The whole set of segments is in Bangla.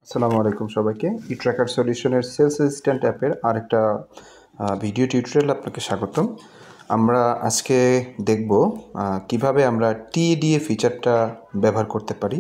আসসালামু আলাইকুম সবাইকে। ইট্র্যাকার সলিউশনের সেলস অ্যাসিস্ট্যান্ট অ্যাপের আরেকটা ভিডিও টিউটোরিয়াল আপনাকে স্বাগতম। আমরা আজকে দেখব কিভাবে আমরা টিএডিএ ফিচারটা ব্যবহার করতে পারি,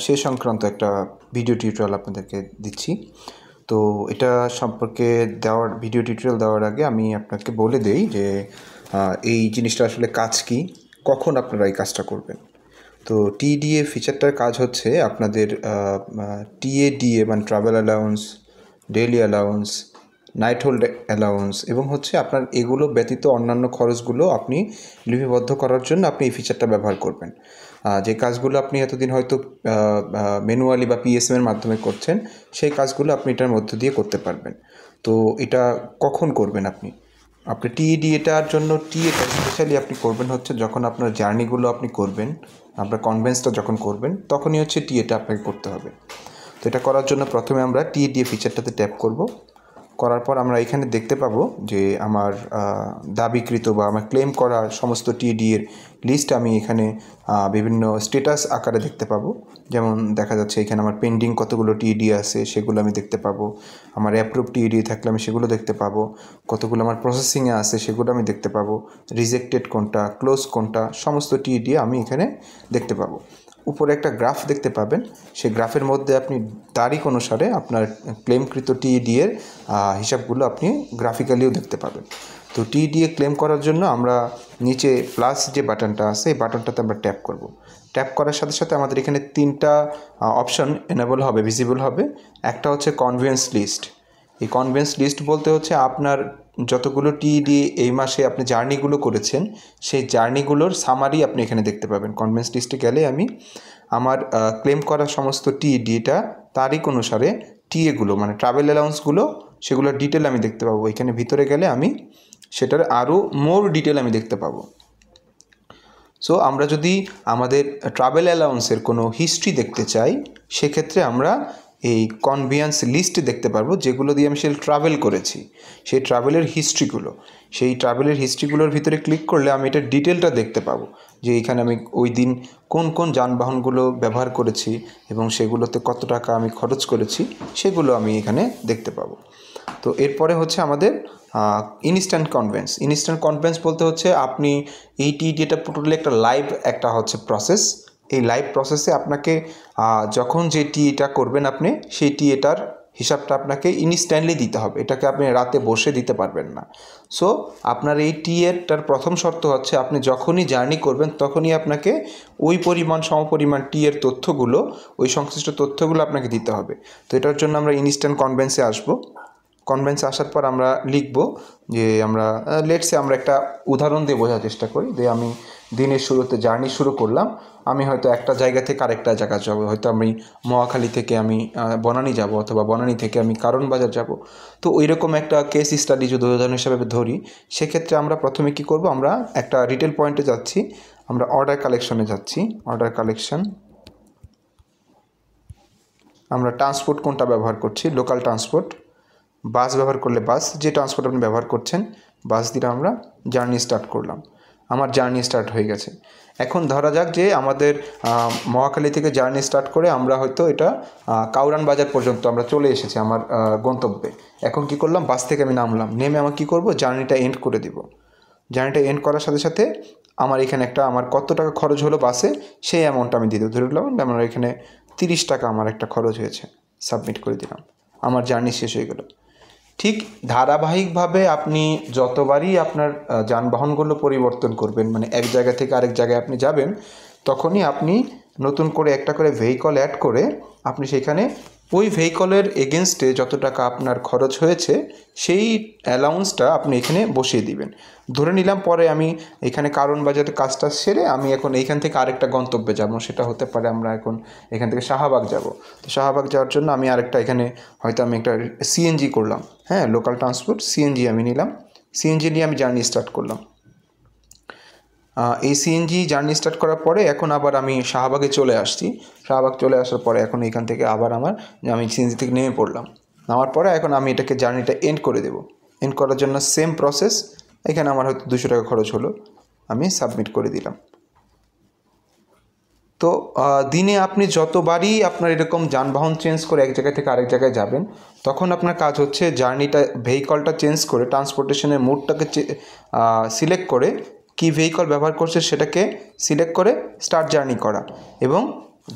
সে সংক্রান্ত একটা ভিডিও টিউটোরিয়াল আপনাদেরকে দিচ্ছি। তো এটা সম্পর্কে ভিডিও টিউটোরিয়াল দেওয়ার আগে আমি আপনাকে বলে দেই যে এই জিনিসটা আসলে কাজ কি, কখন আপনারা এই কাজটা করবেন। তো টিডিএ ফিচারটার কাজ হচ্ছে আপনাদের টিএডিএ মানে travel allowance, daily allowance, night hold allowance এবং হচ্ছে আপনার এগুলো ব্যতীত অন্যান্য খরচগুলো আপনি লিপিবদ্ধ করার জন্য আপনি এই ফিচারটা ব্যবহার করবেন। যে কাজগুলো আপনি এতদিন হয়তো ম্যানুয়ালি বা পিএসএমের মাধ্যমে করছেন, সেই কাজগুলো আপনি এটার মধ্য দিয়ে করতে পারবেন। তো এটা কখন করবেন আপনি টিএডিএটার জন্য টিএটা স্পেশালি আপনি করবেন হচ্ছে যখন আপনার জার্নিগুলো আপনি করবেন, আপনার কনভেন্সটা যখন করবেন তখনই হচ্ছে টিএটা আপনাকে করতে হবে। তো এটা করার জন্য প্রথমে আমরা টিএডিএ ফিচারটাতে ট্যাপ করব। করার পর আমরা এখানে দেখতে পাবো যে আমার দাবিকৃত বা আমার ক্লেম করা সমস্ত টিএডিএর লিস্ট আমি এখানে বিভিন্ন স্ট্যাটাস আকারে দেখতে পাবো। যেমন দেখা যাচ্ছে এখানে আমার পেন্ডিং কতগুলো টিএডিএ আছে সেগুলো আমি দেখতে পাবো, আমার অ্যাপ্রুভ টিএডিএ থাকলে আমি সেগুলো দেখতে পাবো, কতগুলো আমার প্রসেসিংয়ে আছে সেগুলো আমি দেখতে পাবো, রিজেক্টেড কোনটা, ক্লোজ কোনটা, সমস্ত টিএডিএ আমি এখানে দেখতে পাবো। উপরে একটা গ্রাফ দেখতে পাবেন, সেই গ্রাফের মধ্যে আপনি তারিখ অনুসারে আপনার ক্লেমকৃত টিডিএর হিসাবগুলো আপনি গ্রাফিক্যালিও দেখতে পাবেন। তো টিডিএ ক্লেম করার জন্য আমরা নিচে প্লাস যে বাটনটা আছে এই বাটনটাতে আমরা ট্যাপ করব। ট্যাপ করার সাথে সাথে আমাদের এখানে তিনটা অপশন এনেবল হবে, ভিজিবল হবে। একটা হচ্ছে কনভেন্স লিস্ট। এই কনভেন্স লিস্ট বলতে হচ্ছে আপনার যতগুলো টিডি এই মাসে আপনি জার্নিগুলো করেছেন সেই জার্নিগুলোর সামারি আপনি এখানে দেখতে পাবেন। কনভেন্স লিস্টে গেলে আমি আমার ক্লেম করা সমস্ত টিডিটা তারিখ অনুসারে টিএগুলো মানে ট্রাভেল অ্যালাউন্সগুলো সেগুলোর ডিটেল আমি দেখতে পাবো। এখানে ভিতরে গেলে আমি সেটার আরও মোর ডিটেল আমি দেখতে পাবো। সো আমরা যদি আমাদের ট্রাভেল অ্যালাউন্সের কোনো হিস্ট্রি দেখতে চাই সেক্ষেত্রে আমরা এই কনভিয়েন্স লিস্ট দেখতে পারবো, যেগুলো দিয়ে আমি ট্রাভেল করেছি সেই ট্রাভেলের হিস্ট্রিগুলো। সেই ট্রাভেলের হিস্ট্রিগুলোর ভিতরে ক্লিক করলে আমি এটার ডিটেলটা দেখতে পাবো, যে এখানে আমি ওই দিন কোন কোন যানবাহনগুলো ব্যবহার করেছি এবং সেগুলোতে কত টাকা আমি খরচ করেছি সেগুলো আমি এখানে দেখতে পাবো। তো এরপরে হচ্ছে আমাদের ইনস্ট্যান্ট কনভেন্স বলতে হচ্ছে আপনি এই টিডিটা টোটালি একটা লাইভ একটা হচ্ছে প্রসেস। এই লাইভ প্রসেসে আপনাকে যখন যে টিটা করবেন আপনি সেই টিএটার হিসাবটা আপনাকে ইনস্ট্যান্টলি দিতে হবে, এটাকে আপনি রাতে বসে দিতে পারবেন না। সো আপনার এই টিএটার প্রথম শর্ত হচ্ছে আপনি যখনই জার্নি করবেন তখনই আপনাকে ওই সমপরিমাণ টিএর তথ্যগুলো, ওই সংশ্লিষ্ট তথ্যগুলো আপনাকে দিতে হবে। তো এটার জন্য আমরা ইনস্ট্যান্ট কনভেন্সে আসবো। কনভেন্সে আসার পর আমরা লিখব যে আমরা লেটসে আমরা একটা উদাহরণ দিয়ে বোঝার চেষ্টা করি যে আমি দিনের শুরুতে জার্নি শুরু করলাম, আমি হয়তো একটা জায়গা থেকে আরেকটা জায়গা যাব, হয়তো আমি মহাখালী থেকে আমি বনানী যাব অথবা বনানী থেকে আমি কারণ বাজার যাব। তো ওই রকম একটা কেস স্টাডি যদি উদাহরণ হিসাবে ধরি, সেক্ষেত্রে আমরা প্রথমে কি করব, আমরা একটা রিটেল পয়েন্টে যাচ্ছি, আমরা অর্ডার কালেকশনে যাচ্ছি। অর্ডার কালেকশন, আমরা ট্রান্সপোর্ট কোনটা ব্যবহার করছি, লোকাল ট্রান্সপোর্ট, বাস ব্যবহার করলে বাস, যে ট্রান্সপোর্ট আপনি ব্যবহার করছেন বাস দিয়ে আমরা জার্নি স্টার্ট করলাম। আমার জার্নি স্টার্ট হয়ে গেছে। এখন ধরা যাক যে আমাদের মহাখালী থেকে জার্নি স্টার্ট করে আমরা হয়তো এটা কাউরান বাজার পর্যন্ত আমরা চলে এসেছি আমার গন্তব্যে। এখন কি করলাম, বাস থেকে আমি নামলাম, নেমে আমার কী করব, জার্নিটা এন্ড করে দিব। জার্নিটা এন্ড করার সাথে সাথে আমার এখানে আমার কত টাকা খরচ হলো বাসে সেই অ্যামাউন্টটা আমি দিয়ে দেবো। ধরে নিলাম আমার এখানে 30 টাকা আমার একটা খরচ হয়েছে, সাবমিট করে দিলাম, আমার জার্নি শেষ হয়ে গেল। ঠিক ধারাবাহিকভাবে আপনি যতবারই আপনার যানবাহনগুলো পরিবর্তন করবেন, মানে এক জায়গা থেকে আরেক জায়গায় আপনি যাবেন, তখনই আপনি নতুন করে একটা করে ভেহিকল অ্যাড করে আপনি সেখানে ওই ভেহিকলের এগেনস্টে যত টাকা আপনার খরচ হয়েছে সেই অ্যালাউন্সটা আপনি এখানে বসিয়ে দিবেন। ধরে নিলাম পরে আমি এখানে কারণ বাজারের কাজটা সেরে আমি এখন এইখান থেকে আরেকটা গন্তব্যে যাব, সেটা হতে পারে আমরা এখন এখান থেকে শাহবাগ যাব। তো শাহবাগ যাওয়ার জন্য আমি আরেকটা এখানে হয়তো আমি একটা সিএনজি করলাম, হ্যাঁ লোকাল ট্রান্সপোর্ট সিএনজি আমি নিলাম, সিএনজি নিয়ে আমি জার্নি স্টার্ট করলাম। এই সিএনজি জার্নি স্টার্ট করার পরে এখন আবার আমি শাহবাগে চলে আসছি। শাহবাগ চলে আসার পরে এখন এখান থেকে আবার আমি সিএনজি থেকে নেমে পড়লাম। নামার পরে এখন আমি এটাকে জার্নিটা এন্ড করে দেব। এন্ড করার জন্য সেম প্রসেস, এখানে আমার হয়তো 200 টাকা খরচ হলো, আমি সাবমিট করে দিলাম। তো দিনে আপনি যতবারই আপনার এরকম যানবাহন চেঞ্জ করে এক জায়গা থেকে আরেক জায়গায় যাবেন, তখন আপনার কাজ হচ্ছে জার্নিটা, ভেহিকলটা চেঞ্জ করে, ট্রান্সপোর্টেশনের মোডটাকে সিলেক্ট করে, কী ভেহিকল ব্যবহার করছে সেটাকে সিলেক্ট করে স্টার্ট জার্নি করা, এবং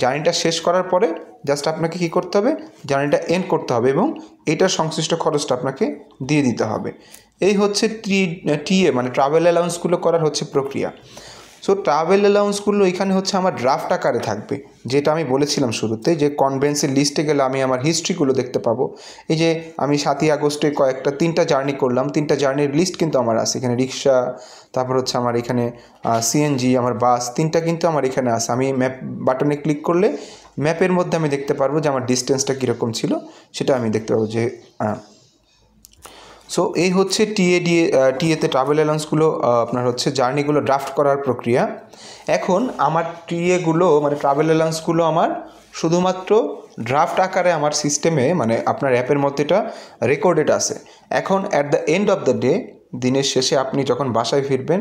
জার্নিটা শেষ করার পরে জাস্ট আপনাকে কী করতে হবে, জার্নিটা এন্ড করতে হবে, এবং এইটার সংশ্লিষ্ট খরচটা আপনাকে দিয়ে দিতে হবে। এই হচ্ছে টিএ মানে ট্রাভেল অ্যালাউন্সগুলো করার হচ্ছে প্রক্রিয়া। সো ট্রাভেল অ্যালাউন্সগুলো এখানে হচ্ছে আমার ড্রাফট আকারে থাকবে, যেটা আমি বলেছিলাম শুরুতে, যে কনভেন্সের লিস্টে গেলে আমি আমার হিস্ট্রিগুলো দেখতে পাবো। এই যে আমি 7ই আগস্টে তিনটা জার্নি করলাম, 3টা জার্নির লিস্ট কিন্তু আমার আছে এখানে। রিক্সা, তারপর হচ্ছে আমার এখানে সিএনজি, আমার বাস, 3টা কিন্তু আমার এখানে আছে। আমি ম্যাপ বাটনে ক্লিক করলে ম্যাপের মধ্যে আমি দেখতে পারবো যে আমার ডিস্টেন্সটা কীরকম ছিল, সেটা আমি দেখতে পাবো যে সো এই হচ্ছে টিএতে ট্রাভেল অ্যালাউন্সগুলো আপনার হচ্ছে জার্নিগুলো ড্রাফট করার প্রক্রিয়া। এখন আমার টিএগুলো মানে ট্রাভেল অ্যালাউন্সগুলো আমার শুধুমাত্র ড্রাফট আকারে আমার সিস্টেমে, মানে আপনার অ্যাপের মধ্যে এটা রেকর্ডেড আছে। এখন at the end of the day, দিনের শেষে আপনি যখন বাসায় ফিরবেন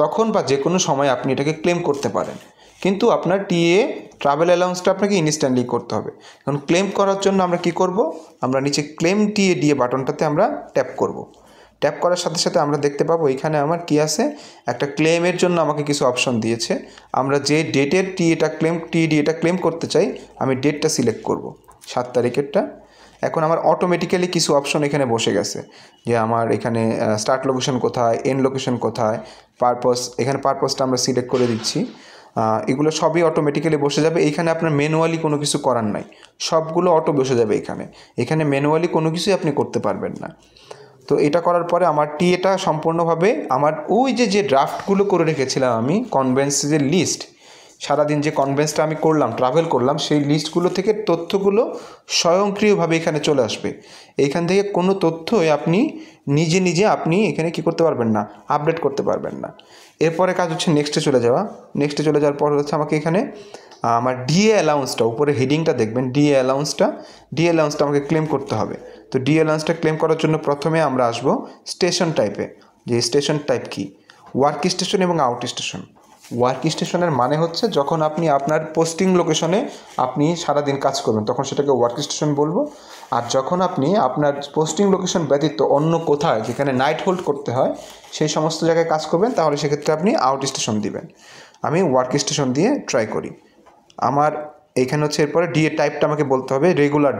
তখন বা যে কোনো সময় আপনি এটাকে ক্লেম করতে পারেন, কিন্তু আপনার টিএ ট্রাভেল অ্যালাউন্সটা আপনাকে ইনস্ট্যান্টলি করতে হবে। এখন ক্লেম করার জন্য আমরা কি করব, আমরা নিচে ক্লেম টিএ বাটনটাতে আমরা ট্যাপ করব। ট্যাপ করার সাথে সাথে আমরা দেখতে পাবো এখানে আমার কি আছে, একটা ক্লেমের জন্য আমাকে কিছু অপশন দিয়েছে। আমরা যে ডেটের টিএটা ক্লেম করতে চাই, আমি ডেটটা সিলেক্ট করব, 7 তারিখেরটা। এখন আমার অটোমেটিক্যালি কিছু অপশন এখানে বসে গেছে, যে আমার এখানে স্টার্ট লোকেশন কোথায়, এন্ড লোকেশন কোথায়, পারপস, এখানে পারপসটা আমরা সিলেক্ট করে দিচ্ছি। এগুলো সবই অটোমেটিক্যালি বসে যাবে। এইখানে আপনার ম্যানুয়ালি কোনো কিছু করার নাই, সবগুলো অটো বসে যাবে এখানে ম্যানুয়ালি কোনো কিছুই আপনি করতে পারবেন না। তো এটা করার পরে আমার টিএটা সম্পূর্ণভাবে আমার ওই যে ড্রাফটগুলো করে রেখেছিলাম আমি, কনভেন্সের লিস্ট, সারাদিন যে কনভেন্সটা আমি করলাম, ট্রাভেল করলাম, সেই লিস্টগুলো থেকে তথ্যগুলো স্বয়ংক্রিয়ভাবে এখানে চলে আসবে। এইখান থেকে কোনো তথ্যই আপনি নিজে আপনি এখানে কী করতে পারবেন না, আপডেট করতে পারবেন না। এরপরে কাজ হচ্ছে নেক্সটে চলে যাওয়ার পর হচ্ছে আমাকে এখানে আমার ডিএ অ্যালাউন্সটা, উপরে হেডিংটা দেখবেন, ডিএ অ্যালাউন্সটা আমাকে ক্লেম করতে হবে। তো ডিএ অ্যালাউন্সটা ক্লেম করার জন্য প্রথমে আমরা আসবো স্টেশন টাইপে। যে স্টেশন টাইপ কি, ওয়ার্ক স্টেশন এবং আউট স্টেশন। ওয়ার্ক স্টেশনের মানে হচ্ছে যখন আপনি আপনার পোস্টিং লোকেশনে আপনি সারাদিন কাজ করবেন, তখন সেটাকে ওয়ার্ক স্টেশন বলবো। আর যখন আপনি আপনার পোস্টিং লোকেশন ব্যতীত অন্য কোথায়, যেখানে নাইট হোল্ড করতে হয়, সেই সমস্ত জায়গায় কাজ করবেন, তাহলে সেক্ষেত্রে আপনি আউট স্টেশন দিবেন। আমি ওয়ার্ক স্টেশন দিয়ে ট্রাই করি। আমার এইখানে হচ্ছে এরপরে ডিএ টাইপটা আমাকে বলতে হবে রেগুলার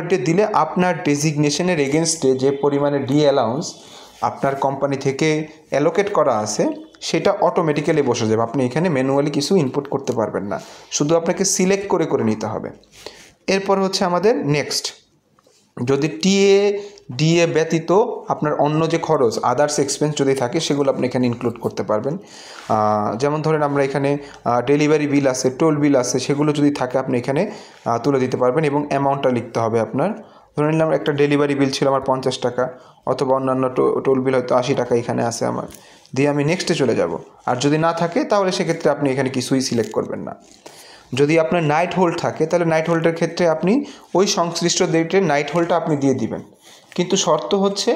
ডে দিলে আপনার ডেজিগনেশনের এগেনস্টে যে পরিমাণে ডিএ অ্যালাউন্স আপনার কোম্পানি থেকে অ্যালোকেট করা আছে, সেটা অটোমেটিক্যালি বসে যাবে। আপনি এখানে ম্যানুয়ালি কিছু ইনপুট করতে পারবেন না, শুধু আপনাকে সিলেক্ট করে নিতে হবে। এরপর হচ্ছে আমাদের নেক্সট, যদি ডিএ ব্যতীত আপনার অন্য যে খরচ, আদার্স এক্সপেন্স যদি থাকে, সেগুলো আপনি এখানে ইনক্লুড করতে পারবেন। যেমন ধরেন আমরা এখানে ডেলিভারি বিল আছে, টোল বিল আছে, সেগুলো যদি থাকে আপনি এখানে তুলে দিতে পারবেন, এবং অ্যামাউন্টটা লিখতে হবে আপনার। ধরে নিলাম একটা ডেলিভারি বিল ছিল আমার 50 টাকা, অথবা অন্যান্য টোল বিল হয়তো 80 টাকা এখানে আছে আমার, দিয়ে আমি নেক্সটে চলে যাব। আর যদি না থাকে তাহলে সেক্ষেত্রে আপনি এখানে কিছুই সিলেক্ট করবেন না। যদি আপনার নাইট হোল্ড থাকে, তাহলে নাইট হোল্ডের ক্ষেত্রে আপনি ওই সংশ্লিষ্ট ডেটে নাইট হোল্ডটা আপনি দিয়ে দিবেন, কিন্তু শর্ত হচ্ছে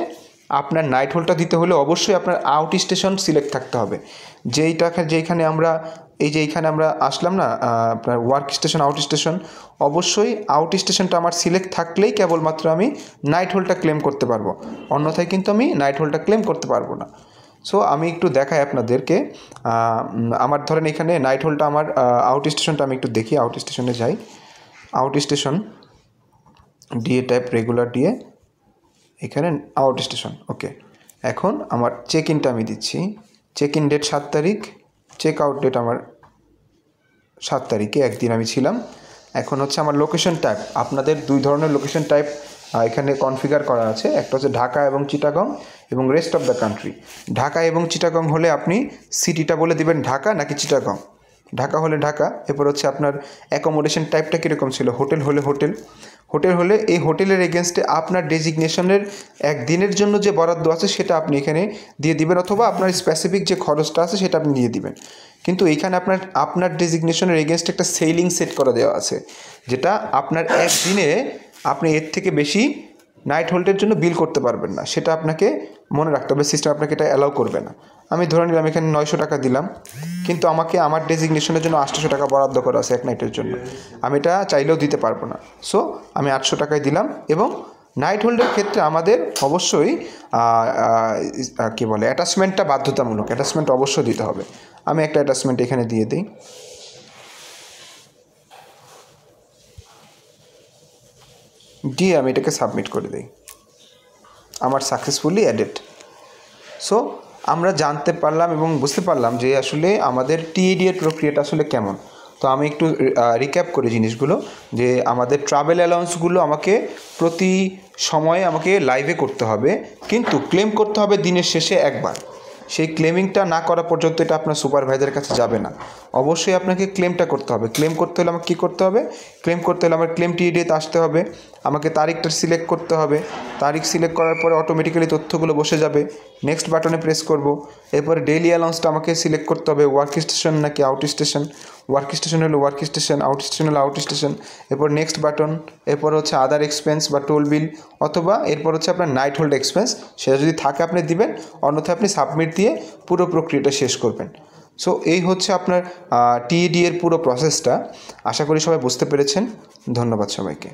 আপনার নাইট হোল্ডটা দিতে হলে অবশ্যই আপনার আউট স্টেশন সিলেক্ট থাকতে হবে। যেইখানে আমরা আসলাম না, আপনার ওয়ার্ক স্টেশন, আউট স্টেশন, অবশ্যই আউট স্টেশনটা আমার সিলেক্ট থাকলেই কেবলমাত্র আমি নাইট হোল্ডটা ক্লেম করতে পারবো, অন্যথায় কিন্তু আমি নাইট হোল্ডটা ক্লেম করতে পারবো না। সো আমি একটু দেখাই আপনাদেরকে। আমার ধরেন এখানে নাইট হোল্ডটা আমার আউট স্টেশনটা আমি একটু দেখি, আউট স্টেশনে যাই। Out station DA type regular DA, এখানে আউট স্টেশন, ওকে। এখন আমার চেক ইনটা আমি দিচ্ছি, চেক ইন ডেট 7 তারিখ, চেক আউট ডেট আমার 7 তারিখে, একদিন আমি ছিলাম। এখন হচ্ছে আমার লোকেশন টাইপ, আপনাদের 2 ধরনের লোকেশন টাইপ এখানে কনফিগার করা আছে, একটা হচ্ছে ঢাকা এবং চিটাগং এবং rest of the country. Dhaka এবং চিটাগং হলে আপনি সিটিটা বলে দিবেন ঢাকা নাকি চিটাগং। ঢাকা হলে ঢাকা। এরপর হচ্ছে আপনার অ্যাকোমোডেশন টাইপটা কীরকম ছিল, হোটেল হলে এই হোটেলের এগেনস্টে আপনার ডেজিগনেশনের একদিনের জন্য যে বরাদ্দ আছে সেটা আপনি এখানে দিয়ে দিবেন, অথবা আপনার স্পেসিফিক যে খরচটা আছে সেটা আপনি দিয়ে দিবেন। কিন্তু এইখানে আপনার ডেজিগনেশনের এগেনস্টে একটা সেলিং সেট করে দেওয়া আছে, যেটা আপনার একদিনে আপনি এর থেকে বেশি নাইট হোল্ডের জন্য বিল করতে পারবেন না, সেটা আপনাকে মনে রাখতে হবে। সিস্টেম আপনাকে এটা অ্যালাউ করবে না। আমি ধরে নিলাম এখানে 900 টাকা দিলাম, কিন্তু আমাকে আমার ডেজিগনেশনের জন্য 800 টাকা বরাদ্দ করা আছে এক নাইটের জন্য, আমি এটা চাইলেও দিতে পারবো না। সো আমি 800 টাকায় দিলাম। এবং নাইট হোল্ডের ক্ষেত্রে আমাদের অবশ্যই কী বলে অ্যাটাচমেন্টটা বাধ্যতামূলক, অ্যাটাচমেন্ট অবশ্যই দিতে হবে। আমি একটা অ্যাটাচমেন্ট এখানে দিয়ে দিই, দিয়ে আমি এটাকে সাবমিট করে দিই, আমার সাকসেসফুলি অ্যাডেড। সো আমরা জানতে পারলাম এবং বুঝতে পারলাম যে আসলে আমাদের টিএডি এর প্রক্রিয়াটা আসলে কেমন। তো আমি একটু রিক্যাপ করি জিনিসগুলো, যে আমাদের ট্রাভেল অ্যালাউন্সগুলো আমাকে প্রতি সময়ে আমাকে লাইভে করতে হবে, কিন্তু ক্লেম করতে হবে দিনের শেষে একবার। সেই ক্লেমিংটা না করা পর্যন্ত এটা আপনার সুপারভাইজারের কাছে যাবে না। অবশ্যই আপনাকে ক্লেমটা করতে হবে। ক্লেম করতে হলে আমাকে কী করতে হবে? ক্লেম করতে হলে আমার ক্লেম টিএডিতে আসতে হবে, আমাকে তারিখটা সিলেক্ট করতে হবে। তারিখ সিলেক্ট করার পরে অটোমেটিক্যালি তথ্যগুলো বসে যাবে। নেক্সট বাটনে প্রেস করব। এরপরে ডেইলি অ্যালাউন্সটা আমাকে সিলেক্ট করতে হবে, ওয়ার্ক স্টেশন নাকি আউট স্টেশন। ওয়ার্ক স্টেশন হলে ওয়ার্ক স্টেশন, আউট স্টেশন হলে আউট স্টেশন। এরপর নেক্সট বাটন, এরপর হচ্ছে আদার এক্সপেন্স বা টোল বিল, অথবা এরপর হচ্ছে আপনার নাইট হোল্ড এক্সপেন্স, সেটা যদি থাকে আপনি দিবেন, অন্যথায় আপনি সাবমিট দিয়ে পুরো প্রক্রিয়াটা শেষ করবেন। সো এই হচ্ছে আপনার টিএডি এর পুরো প্রসেসটা। আশা করি সবাই বুঝতে পেরেছেন। ধন্যবাদ সবাইকে।